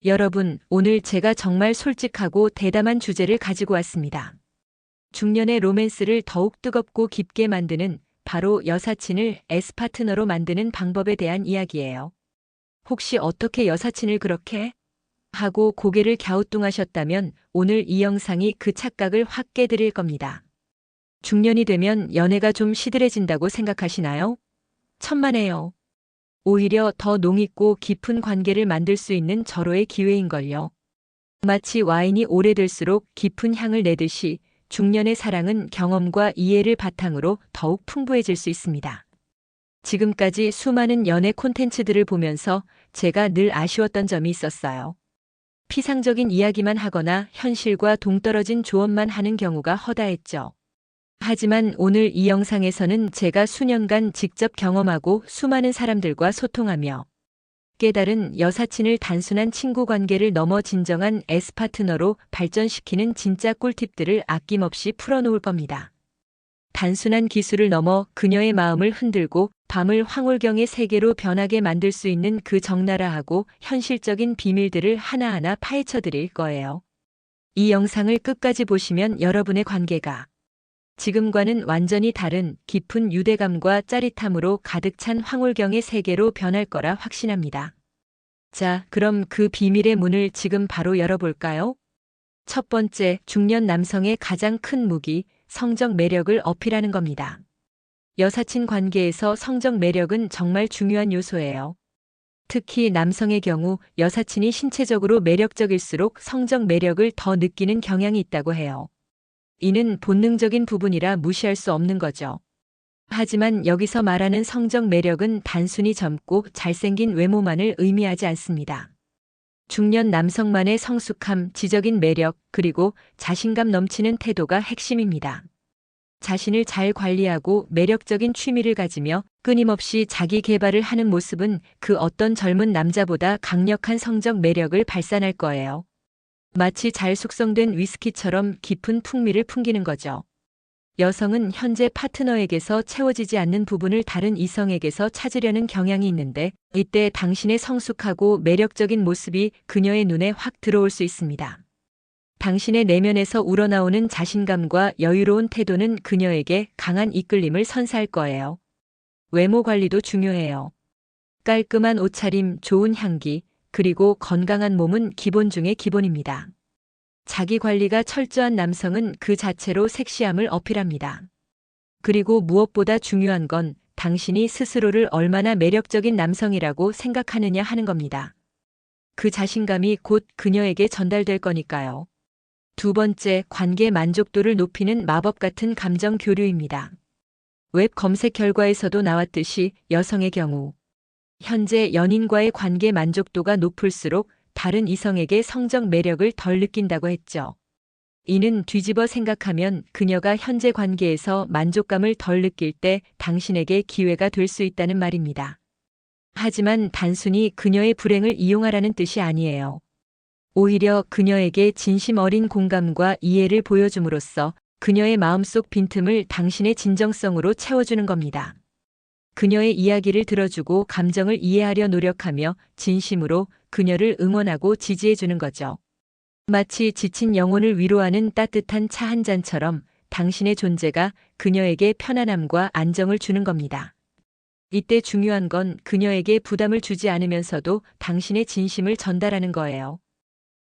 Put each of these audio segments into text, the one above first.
여러분, 오늘 제가 정말 솔직하고 대담한 주제를 가지고 왔습니다. 중년의 로맨스를 더욱 뜨겁고 깊게 만드는 바로 여사친을 S파트너로 만드는 방법에 대한 이야기예요. 혹시 어떻게 여사친을 그렇게 하고 고개를 갸우뚱하셨다면 오늘 이 영상이 그 착각을 확 깨드릴 겁니다. 중년이 되면 연애가 좀 시들해진다고 생각하시나요? 천만에요. 오히려 더 농익고 깊은 관계를 만들 수 있는 절호의 기회인걸요. 마치 와인이 오래될수록 깊은 향을 내듯이 중년의 사랑은 경험과 이해를 바탕으로 더욱 풍부해질 수 있습니다. 지금까지 수많은 연애 콘텐츠들을 보면서 제가 늘 아쉬웠던 점이 있었어요. 피상적인 이야기만 하거나 현실과 동떨어진 조언만 하는 경우가 허다했죠. 하지만 오늘 이 영상에서는 제가 수년간 직접 경험하고 수많은 사람들과 소통하며 깨달은 여사친을 단순한 친구 관계를 넘어 진정한 S파트너로 발전시키는 진짜 꿀팁들을 아낌없이 풀어놓을 겁니다. 단순한 기술을 넘어 그녀의 마음을 흔들고 밤을 황홀경의 세계로 변하게 만들 수 있는 그 적나라하고 현실적인 비밀들을 하나하나 파헤쳐 드릴 거예요. 이 영상을 끝까지 보시면 여러분의 관계가 지금과는 완전히 다른 깊은 유대감과 짜릿함으로 가득 찬 황홀경의 세계로 변할 거라 확신합니다. 자, 그럼 그 비밀의 문을 지금 바로 열어볼까요? 첫 번째, 중년 남성의 가장 큰 무기, 성적 매력을 어필하는 겁니다. 여사친 관계에서 성적 매력은 정말 중요한 요소예요. 특히 남성의 경우 여사친이 신체적으로 매력적일수록 성적 매력을 더 느끼는 경향이 있다고 해요. 이는 본능적인 부분이라 무시할 수 없는 거죠. 하지만 여기서 말하는 성적 매력은 단순히 젊고 잘생긴 외모만을 의미하지 않습니다. 중년 남성만의 성숙함, 지적인 매력, 그리고 자신감 넘치는 태도가 핵심입니다. 자신을 잘 관리하고 매력적인 취미를 가지며 끊임없이 자기 개발을 하는 모습은 그 어떤 젊은 남자보다 강력한 성적 매력을 발산할 거예요. 마치 잘 숙성된 위스키처럼 깊은 풍미를 풍기는 거죠. 여성은 현재 파트너에게서 채워지지 않는 부분을 다른 이성에게서 찾으려는 경향이 있는데 이때 당신의 성숙하고 매력적인 모습이 그녀의 눈에 확 들어올 수 있습니다. 당신의 내면에서 우러나오는 자신감과 여유로운 태도는 그녀에게 강한 이끌림을 선사할 거예요. 외모 관리도 중요해요. 깔끔한 옷차림, 좋은 향기, 그리고 건강한 몸은 기본 중의 기본입니다. 자기 관리가 철저한 남성은 그 자체로 섹시함을 어필합니다. 그리고 무엇보다 중요한 건 당신이 스스로를 얼마나 매력적인 남성이라고 생각하느냐 하는 겁니다. 그 자신감이 곧 그녀에게 전달될 거니까요. 두 번째, 관계 만족도를 높이는 마법 같은 감정 교류입니다. 웹 검색 결과에서도 나왔듯이 여성의 경우 현재 연인과의 관계 만족도가 높을수록 다른 이성에게 성적 매력을 덜 느낀다고 했죠. 이는 뒤집어 생각하면 그녀가 현재 관계에서 만족감을 덜 느낄 때 당신에게 기회가 될 수 있다는 말입니다. 하지만 단순히 그녀의 불행을 이용하라는 뜻이 아니에요. 오히려 그녀에게 진심 어린 공감과 이해를 보여줌으로써 그녀의 마음속 빈틈을 당신의 진정성으로 채워주는 겁니다. 그녀의 이야기를 들어주고 감정을 이해하려 노력하며 진심으로 그녀를 응원하고 지지해주는 거죠. 마치 지친 영혼을 위로하는 따뜻한 차 한 잔처럼 당신의 존재가 그녀에게 편안함과 안정을 주는 겁니다. 이때 중요한 건 그녀에게 부담을 주지 않으면서도 당신의 진심을 전달하는 거예요.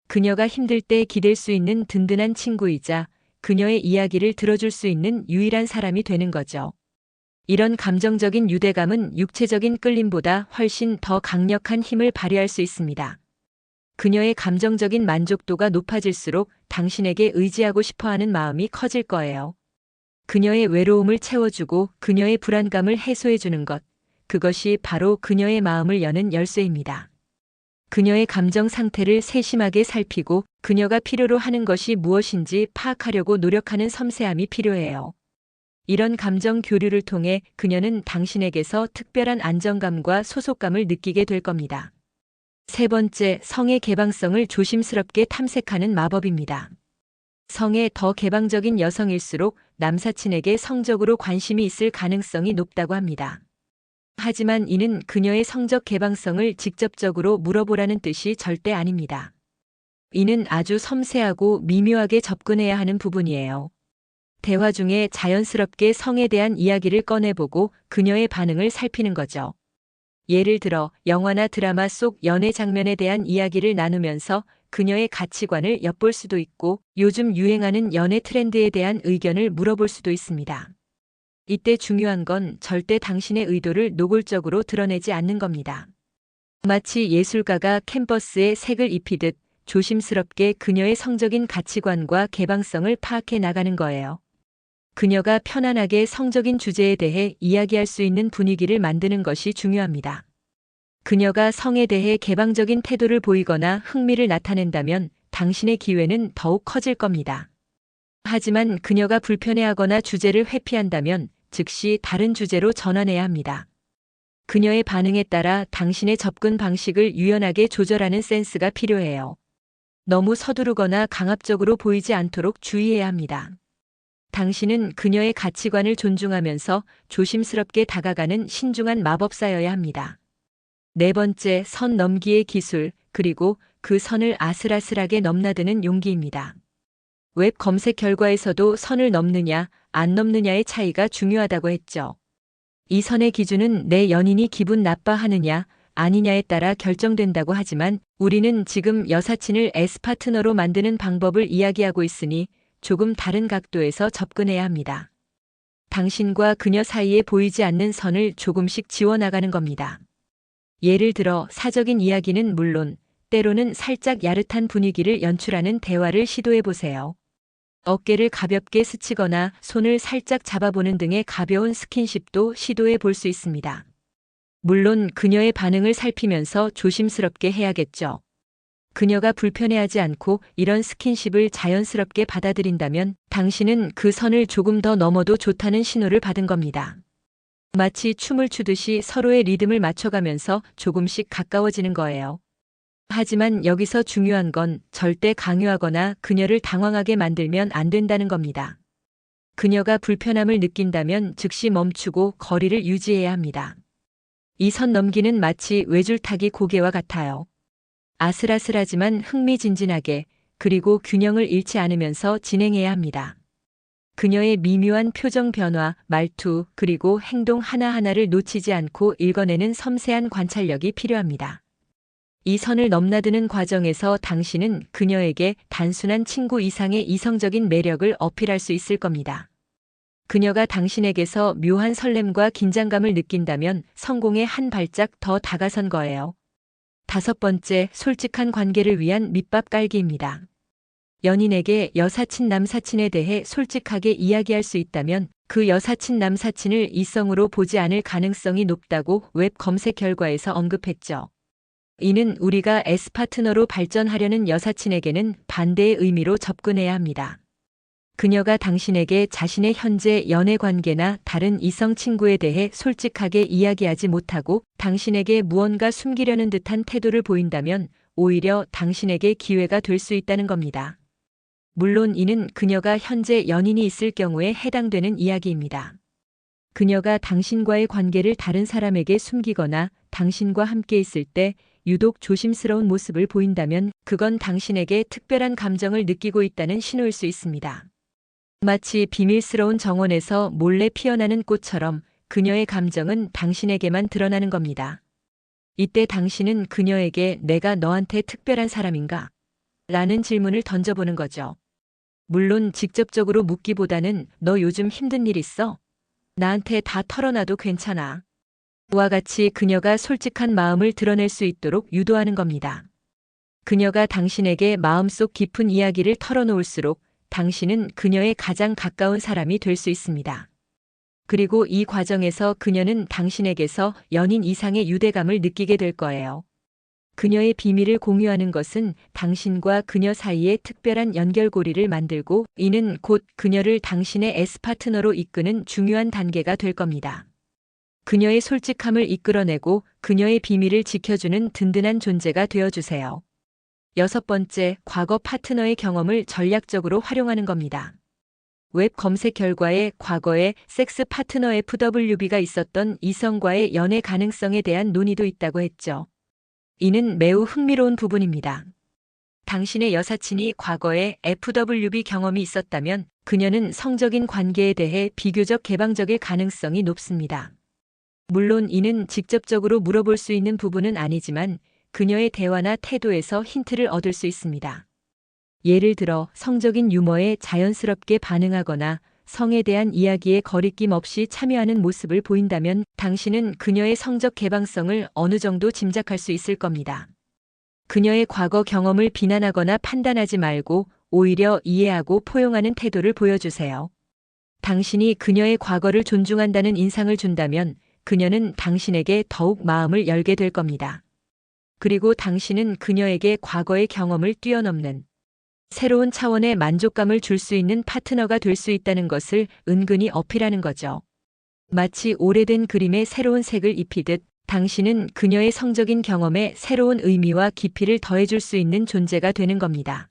그녀가 힘들 때 기댈 수 있는 든든한 친구이자 그녀의 이야기를 들어줄 수 있는 유일한 사람이 되는 거죠. 이런 감정적인 유대감은 육체적인 끌림보다 훨씬 더 강력한 힘을 발휘할 수 있습니다. 그녀의 감정적인 만족도가 높아질수록 당신에게 의지하고 싶어하는 마음이 커질 거예요. 그녀의 외로움을 채워주고 그녀의 불안감을 해소해주는 것, 그것이 바로 그녀의 마음을 여는 열쇠입니다. 그녀의 감정 상태를 세심하게 살피고 그녀가 필요로 하는 것이 무엇인지 파악하려고 노력하는 섬세함이 필요해요. 이런 감정 교류를 통해 그녀는 당신에게서 특별한 안정감과 소속감을 느끼게 될 겁니다. 세 번째, 성의 개방성을 조심스럽게 탐색하는 마법입니다. 성에 더 개방적인 여성일수록 남사친에게 성적으로 관심이 있을 가능성이 높다고 합니다. 하지만 이는 그녀의 성적 개방성을 직접적으로 물어보라는 뜻이 절대 아닙니다. 이는 아주 섬세하고 미묘하게 접근해야 하는 부분이에요. 대화 중에 자연스럽게 성에 대한 이야기를 꺼내보고 그녀의 반응을 살피는 거죠. 예를 들어 영화나 드라마 속 연애 장면에 대한 이야기를 나누면서 그녀의 가치관을 엿볼 수도 있고 요즘 유행하는 연애 트렌드에 대한 의견을 물어볼 수도 있습니다. 이때 중요한 건 절대 당신의 의도를 노골적으로 드러내지 않는 겁니다. 마치 예술가가 캔버스에 색을 입히듯 조심스럽게 그녀의 성적인 가치관과 개방성을 파악해 나가는 거예요. 그녀가 편안하게 성적인 주제에 대해 이야기할 수 있는 분위기를 만드는 것이 중요합니다. 그녀가 성에 대해 개방적인 태도를 보이거나 흥미를 나타낸다면 당신의 기회는 더욱 커질 겁니다. 하지만 그녀가 불편해하거나 주제를 회피한다면 즉시 다른 주제로 전환해야 합니다. 그녀의 반응에 따라 당신의 접근 방식을 유연하게 조절하는 센스가 필요해요. 너무 서두르거나 강압적으로 보이지 않도록 주의해야 합니다. 당신은 그녀의 가치관을 존중하면서 조심스럽게 다가가는 신중한 마법사여야 합니다. 네 번째, 선 넘기의 기술, 그리고 그 선을 아슬아슬하게 넘나드는 용기입니다. 웹 검색 결과에서도 선을 넘느냐, 안 넘느냐의 차이가 중요하다고 했죠. 이 선의 기준은 내 연인이 기분 나빠하느냐, 아니냐에 따라 결정된다고 하지만 우리는 지금 여사친을 S파트너로 만드는 방법을 이야기하고 있으니 조금 다른 각도에서 접근해야 합니다. 당신과 그녀 사이에 보이지 않는 선을 조금씩 지워나가는 겁니다. 예를 들어 사적인 이야기는 물론 때로는 살짝 야릇한 분위기를 연출하는 대화를 시도해 보세요. 어깨를 가볍게 스치거나 손을 살짝 잡아보는 등의 가벼운 스킨십도 시도해 볼 수 있습니다. 물론 그녀의 반응을 살피면서 조심스럽게 해야겠죠. 그녀가 불편해하지 않고 이런 스킨십을 자연스럽게 받아들인다면 당신은 그 선을 조금 더 넘어도 좋다는 신호를 받은 겁니다. 마치 춤을 추듯이 서로의 리듬을 맞춰가면서 조금씩 가까워지는 거예요. 하지만 여기서 중요한 건 절대 강요하거나 그녀를 당황하게 만들면 안 된다는 겁니다. 그녀가 불편함을 느낀다면 즉시 멈추고 거리를 유지해야 합니다. 이 선 넘기는 마치 외줄타기 고개와 같아요. 아슬아슬하지만 흥미진진하게 그리고 균형을 잃지 않으면서 진행해야 합니다. 그녀의 미묘한 표정 변화, 말투, 그리고 행동 하나하나를 놓치지 않고 읽어내는 섬세한 관찰력이 필요합니다. 이 선을 넘나드는 과정에서 당신은 그녀에게 단순한 친구 이상의 이성적인 매력을 어필할 수 있을 겁니다. 그녀가 당신에게서 묘한 설렘과 긴장감을 느낀다면 성공에 한 발짝 더 다가선 거예요. 다섯 번째, 솔직한 관계를 위한 밑밥 깔기입니다. 연인에게 여사친 남사친에 대해 솔직하게 이야기할 수 있다면 그 여사친 남사친을 이성으로 보지 않을 가능성이 높다고 웹 검색 결과에서 언급했죠. 이는 우리가 S파트너로 발전하려는 여사친에게는 반대의 의미로 접근해야 합니다. 그녀가 당신에게 자신의 현재 연애 관계나 다른 이성 친구에 대해 솔직하게 이야기하지 못하고 당신에게 무언가 숨기려는 듯한 태도를 보인다면 오히려 당신에게 기회가 될 수 있다는 겁니다. 물론 이는 그녀가 현재 연인이 있을 경우에 해당되는 이야기입니다. 그녀가 당신과의 관계를 다른 사람에게 숨기거나 당신과 함께 있을 때 유독 조심스러운 모습을 보인다면 그건 당신에게 특별한 감정을 느끼고 있다는 신호일 수 있습니다. 마치 비밀스러운 정원에서 몰래 피어나는 꽃처럼 그녀의 감정은 당신에게만 드러나는 겁니다. 이때 당신은 그녀에게 내가 너한테 특별한 사람인가? 라는 질문을 던져보는 거죠. 물론 직접적으로 묻기보다는 너 요즘 힘든 일 있어? 나한테 다 털어놔도 괜찮아. 와 같이 그녀가 솔직한 마음을 드러낼 수 있도록 유도하는 겁니다. 그녀가 당신에게 마음속 깊은 이야기를 털어놓을수록 당신은 그녀의 가장 가까운 사람이 될 수 있습니다. 그리고 이 과정에서 그녀는 당신에게서 연인 이상의 유대감을 느끼게 될 거예요. 그녀의 비밀을 공유하는 것은 당신과 그녀 사이에 특별한 연결고리를 만들고 이는 곧 그녀를 당신의 S파트너로 이끄는 중요한 단계가 될 겁니다. 그녀의 솔직함을 이끌어내고 그녀의 비밀을 지켜주는 든든한 존재가 되어주세요. 여섯 번째, 과거 파트너의 경험을 전략적으로 활용하는 겁니다. 웹 검색 결과에 과거에 섹스 파트너 FWB가 있었던 이성과의 연애 가능성에 대한 논의도 있다고 했죠. 이는 매우 흥미로운 부분입니다. 당신의 여사친이 과거에 FWB 경험이 있었다면 그녀는 성적인 관계에 대해 비교적 개방적일 가능성이 높습니다. 물론 이는 직접적으로 물어볼 수 있는 부분은 아니지만 그녀의 대화나 태도에서 힌트를 얻을 수 있습니다. 예를 들어 성적인 유머에 자연스럽게 반응하거나 성에 대한 이야기에 거리낌 없이 참여하는 모습을 보인다면 당신은 그녀의 성적 개방성을 어느 정도 짐작할 수 있을 겁니다. 그녀의 과거 경험을 비난하거나 판단하지 말고 오히려 이해하고 포용하는 태도를 보여주세요. 당신이 그녀의 과거를 존중한다는 인상을 준다면 그녀는 당신에게 더욱 마음을 열게 될 겁니다. 그리고 당신은 그녀에게 과거의 경험을 뛰어넘는 새로운 차원의 만족감을 줄 수 있는 파트너가 될 수 있다는 것을 은근히 어필하는 거죠. 마치 오래된 그림에 새로운 색을 입히듯 당신은 그녀의 성적인 경험에 새로운 의미와 깊이를 더해줄 수 있는 존재가 되는 겁니다.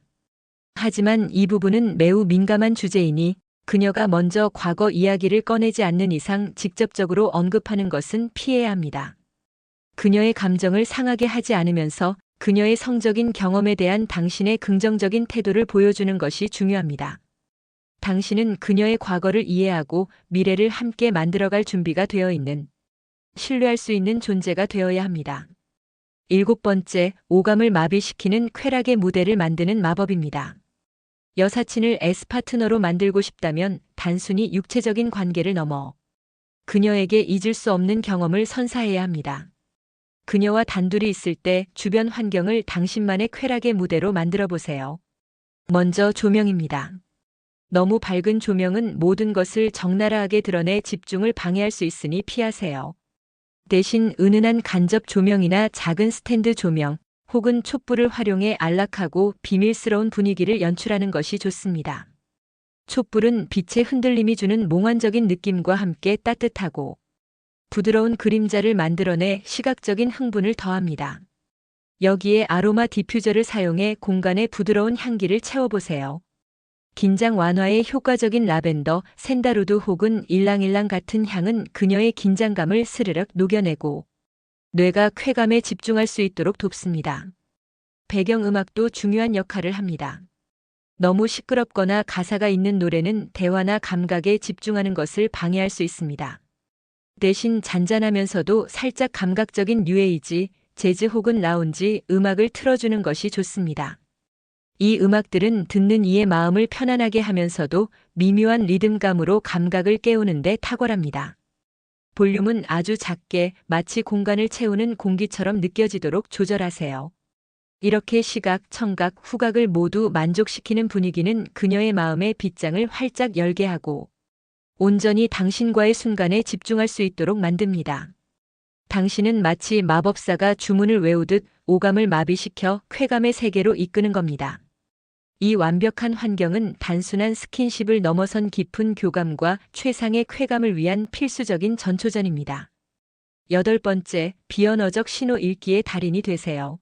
하지만 이 부분은 매우 민감한 주제이니 그녀가 먼저 과거 이야기를 꺼내지 않는 이상 직접적으로 언급하는 것은 피해야 합니다. 그녀의 감정을 상하게 하지 않으면서 그녀의 성적인 경험에 대한 당신의 긍정적인 태도를 보여주는 것이 중요합니다. 당신은 그녀의 과거를 이해하고 미래를 함께 만들어갈 준비가 되어 있는 신뢰할 수 있는 존재가 되어야 합니다. 7번째, 오감을 마비시키는 쾌락의 무대를 만드는 마법입니다. 여사친을 S파트너로 만들고 싶다면 단순히 육체적인 관계를 넘어 그녀에게 잊을 수 없는 경험을 선사해야 합니다. 그녀와 단둘이 있을 때 주변 환경을 당신만의 쾌락의 무대로 만들어 보세요. 먼저 조명입니다. 너무 밝은 조명은 모든 것을 적나라하게 드러내 집중을 방해할 수 있으니 피하세요. 대신 은은한 간접 조명이나 작은 스탠드 조명 혹은 촛불을 활용해 안락하고 비밀스러운 분위기를 연출하는 것이 좋습니다. 촛불은 빛의 흔들림이 주는 몽환적인 느낌과 함께 따뜻하고 부드러운 그림자를 만들어내 시각적인 흥분을 더합니다. 여기에 아로마 디퓨저를 사용해 공간에 부드러운 향기를 채워보세요. 긴장 완화에 효과적인 라벤더, 샌다루드 혹은 일랑일랑 같은 향은 그녀의 긴장감을 스르륵 녹여내고 뇌가 쾌감에 집중할 수 있도록 돕습니다. 배경음악도 중요한 역할을 합니다. 너무 시끄럽거나 가사가 있는 노래는 대화나 감각에 집중하는 것을 방해할 수 있습니다. 대신 잔잔하면서도 살짝 감각적인 뉴에이지, 재즈 혹은 라운지 음악을 틀어주는 것이 좋습니다. 이 음악들은 듣는 이의 마음을 편안하게 하면서도 미묘한 리듬감으로 감각을 깨우는 데 탁월합니다. 볼륨은 아주 작게 마치 공간을 채우는 공기처럼 느껴지도록 조절하세요. 이렇게 시각, 청각, 후각을 모두 만족시키는 분위기는 그녀의 마음의 빗장을 활짝 열게 하고 온전히 당신과의 순간에 집중할 수 있도록 만듭니다. 당신은 마치 마법사가 주문을 외우듯 오감을 마비시켜 쾌감의 세계로 이끄는 겁니다. 이 완벽한 환경은 단순한 스킨십을 넘어선 깊은 교감과 최상의 쾌감을 위한 필수적인 전초전입니다. 8번째, 비언어적 신호 읽기의 달인이 되세요.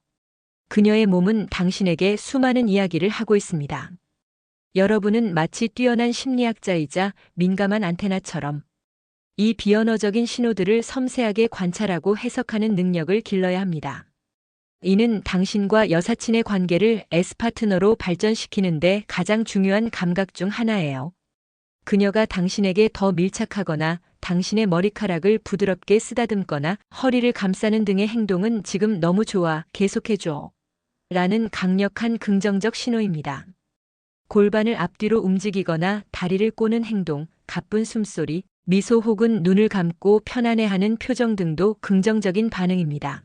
그녀의 몸은 당신에게 수많은 이야기를 하고 있습니다. 여러분은 마치 뛰어난 심리학자이자 민감한 안테나처럼 이 비언어적인 신호들을 섬세하게 관찰하고 해석하는 능력을 길러야 합니다. 이는 당신과 여사친의 관계를 S파트너로 발전시키는데 가장 중요한 감각 중 하나예요. 그녀가 당신에게 더 밀착하거나 당신의 머리카락을 부드럽게 쓰다듬거나 허리를 감싸는 등의 행동은 지금 너무 좋아, 계속해줘. 라는 강력한 긍정적 신호입니다. 골반을 앞뒤로 움직이거나 다리를 꼬는 행동, 가쁜 숨소리, 미소 혹은 눈을 감고 편안해하는 표정 등도 긍정적인 반응입니다.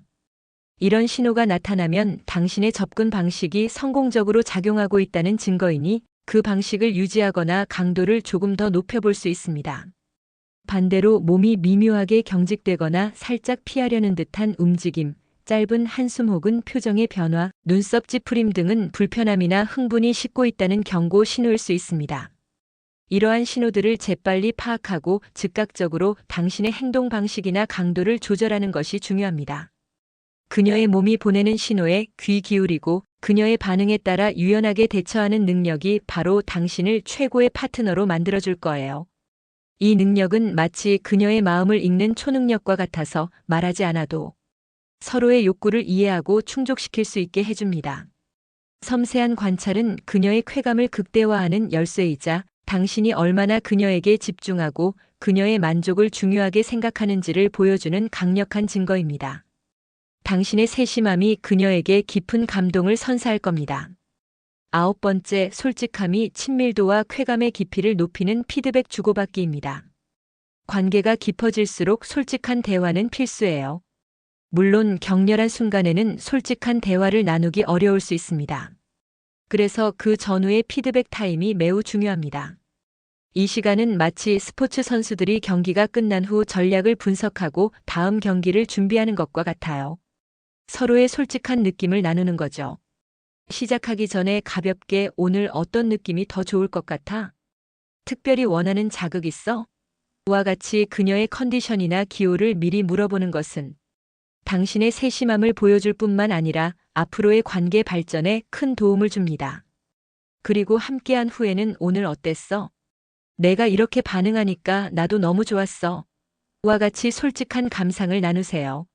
이런 신호가 나타나면 당신의 접근 방식이 성공적으로 작용하고 있다는 증거이니 그 방식을 유지하거나 강도를 조금 더 높여볼 수 있습니다. 반대로 몸이 미묘하게 경직되거나 살짝 피하려는 듯한 움직임, 짧은 한숨 혹은 표정의 변화, 눈썹 찌푸림 등은 불편함이나 흥분이 싣고 있다는 경고 신호일 수 있습니다. 이러한 신호들을 재빨리 파악하고 즉각적으로 당신의 행동 방식이나 강도를 조절하는 것이 중요합니다. 그녀의 몸이 보내는 신호에 귀 기울이고 그녀의 반응에 따라 유연하게 대처하는 능력이 바로 당신을 최고의 파트너로 만들어줄 거예요. 이 능력은 마치 그녀의 마음을 읽는 초능력과 같아서 말하지 않아도 서로의 욕구를 이해하고 충족시킬 수 있게 해줍니다. 섬세한 관찰은 그녀의 쾌감을 극대화하는 열쇠이자 당신이 얼마나 그녀에게 집중하고 그녀의 만족을 중요하게 생각하는지를 보여주는 강력한 증거입니다. 당신의 세심함이 그녀에게 깊은 감동을 선사할 겁니다. 9번째, 솔직함이 친밀도와 쾌감의 깊이를 높이는 피드백 주고받기입니다. 관계가 깊어질수록 솔직한 대화는 필수예요. 물론 격렬한 순간에는 솔직한 대화를 나누기 어려울 수 있습니다. 그래서 그 전후의 피드백 타임이 매우 중요합니다. 이 시간은 마치 스포츠 선수들이 경기가 끝난 후 전략을 분석하고 다음 경기를 준비하는 것과 같아요. 서로의 솔직한 느낌을 나누는 거죠. 시작하기 전에 가볍게 오늘 어떤 느낌이 더 좋을 것 같아? 특별히 원하는 자극 있어? 와 같이 그녀의 컨디션이나 기호를 미리 물어보는 것은 당신의 세심함을 보여줄 뿐만 아니라 앞으로의 관계 발전에 큰 도움을 줍니다. 그리고 함께한 후에는 오늘 어땠어? 내가 이렇게 반응하니까 나도 너무 좋았어. 와 같이 솔직한 감상을 나누세요.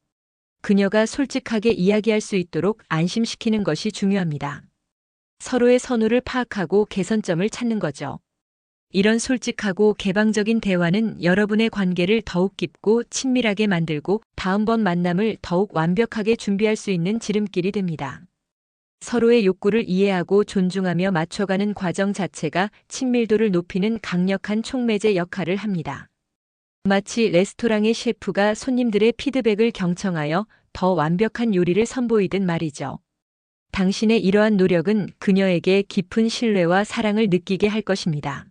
그녀가 솔직하게 이야기할 수 있도록 안심시키는 것이 중요합니다. 서로의 선호를 파악하고 개선점을 찾는 거죠. 이런 솔직하고 개방적인 대화는 여러분의 관계를 더욱 깊고 친밀하게 만들고 다음번 만남을 더욱 완벽하게 준비할 수 있는 지름길이 됩니다. 서로의 욕구를 이해하고 존중하며 맞춰가는 과정 자체가 친밀도를 높이는 강력한 촉매제 역할을 합니다. 마치 레스토랑의 셰프가 손님들의 피드백을 경청하여 더 완벽한 요리를 선보이듯 말이죠. 당신의 이러한 노력은 그녀에게 깊은 신뢰와 사랑을 느끼게 할 것입니다.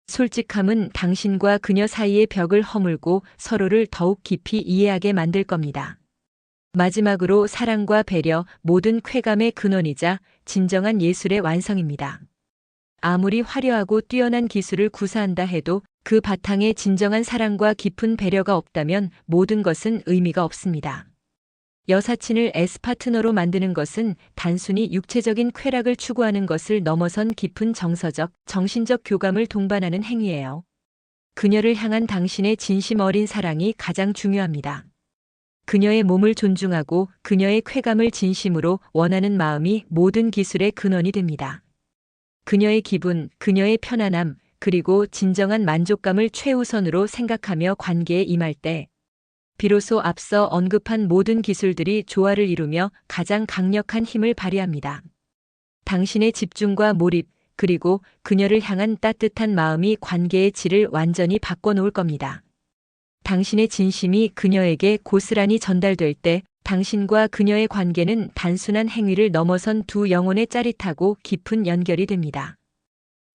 솔직함은 당신과 그녀 사이의 벽을 허물고 서로를 더욱 깊이 이해하게 만들 겁니다. 마지막으로 사랑과 배려, 모든 쾌감의 근원이자 진정한 예술의 완성입니다. 아무리 화려하고 뛰어난 기술을 구사한다 해도 그 바탕에 진정한 사랑과 깊은 배려가 없다면 모든 것은 의미가 없습니다. 여사친을 S파트너로 만드는 것은 단순히 육체적인 쾌락을 추구하는 것을 넘어선 깊은 정서적, 정신적 교감을 동반하는 행위예요. 그녀를 향한 당신의 진심 어린 사랑이 가장 중요합니다. 그녀의 몸을 존중하고 그녀의 쾌감을 진심으로 원하는 마음이 모든 기술의 근원이 됩니다. 그녀의 기분, 그녀의 편안함, 그리고 진정한 만족감을 최우선으로 생각하며 관계에 임할 때 비로소 앞서 언급한 모든 기술들이 조화를 이루며 가장 강력한 힘을 발휘합니다. 당신의 집중과 몰입, 그리고 그녀를 향한 따뜻한 마음이 관계의 질을 완전히 바꿔놓을 겁니다. 당신의 진심이 그녀에게 고스란히 전달될 때 당신과 그녀의 관계는 단순한 행위를 넘어선 두 영혼의 짜릿하고 깊은 연결이 됩니다.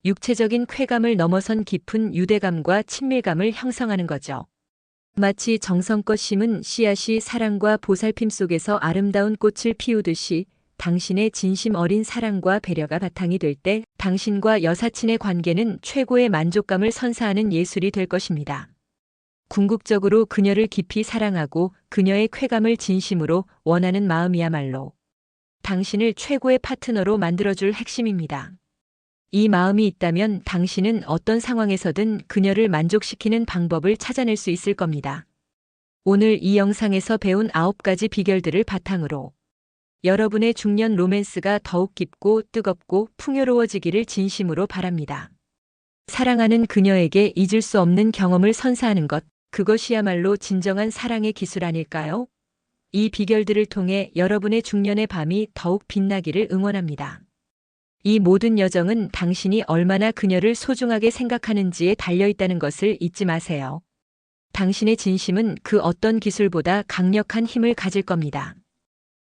육체적인 쾌감을 넘어선 깊은 유대감과 친밀감을 형성하는 거죠. 마치 정성껏 심은 씨앗이 사랑과 보살핌 속에서 아름다운 꽃을 피우듯이 당신의 진심 어린 사랑과 배려가 바탕이 될 때 당신과 여사친의 관계는 최고의 만족감을 선사하는 예술이 될 것입니다. 궁극적으로 그녀를 깊이 사랑하고 그녀의 쾌감을 진심으로 원하는 마음이야말로 당신을 최고의 파트너로 만들어줄 핵심입니다. 이 마음이 있다면 당신은 어떤 상황에서든 그녀를 만족시키는 방법을 찾아낼 수 있을 겁니다. 오늘 이 영상에서 배운 9가지 비결들을 바탕으로 여러분의 중년 로맨스가 더욱 깊고 뜨겁고 풍요로워지기를 진심으로 바랍니다. 사랑하는 그녀에게 잊을 수 없는 경험을 선사하는 것, 그것이야말로 진정한 사랑의 기술 아닐까요? 이 비결들을 통해 여러분의 중년의 밤이 더욱 빛나기를 응원합니다. 이 모든 여정은 당신이 얼마나 그녀를 소중하게 생각하는지에 달려있다는 것을 잊지 마세요. 당신의 진심은 그 어떤 기술보다 강력한 힘을 가질 겁니다.